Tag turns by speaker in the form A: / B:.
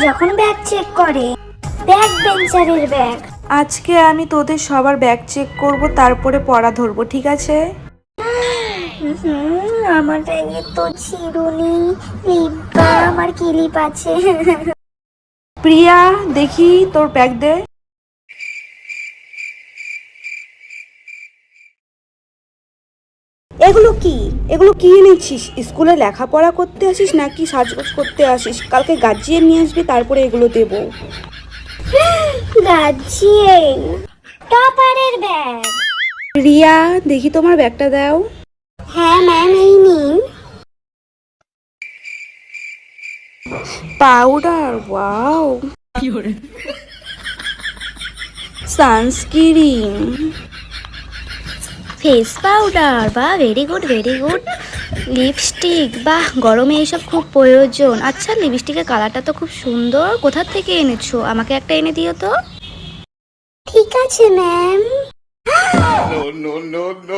A: যখন bag check করে। Bag বেঞ্চারের ব্যাগ।
B: আজকে আমি তোদের সবার ব্যাগ চেক করব, তারপরে পড়া ধরবো, ঠিক আছে?
A: আমার ব্যাগে তো চিরুনি, লিপ বাম আর ক্লিপ আছে।
B: প্রিয়া, দেখি তোর ব্যাগ দে। এগুলো কি? এগুলো কি এনেছিস? স্কুলে লেখাপড়া করতে আসিস নাকি সাজগোজ করতে আসিস? কালকে গার্জিয়ান নিয়ে আসবি, তারপরে এগুলো দেবো।
A: Guardian টপারের bag.
B: রিয়া, দেখি তোমার ব্যাগটা দাও।
A: হ্যাঁ ম্যাম, এই নিন।
B: Powder, wow. Sunscreen,
A: face powder, বাহ very good very good. Lipstick, বাহ গরমে এইসব খুব প্রয়োজন। আচ্ছা, লিপস্টিকের কালারটা তো খুব সুন্দর, কোথা থেকে এনেছো? আমাকে একটা এনে দিও তো। ঠিক আছে ma'am.
C: No, no, no, no.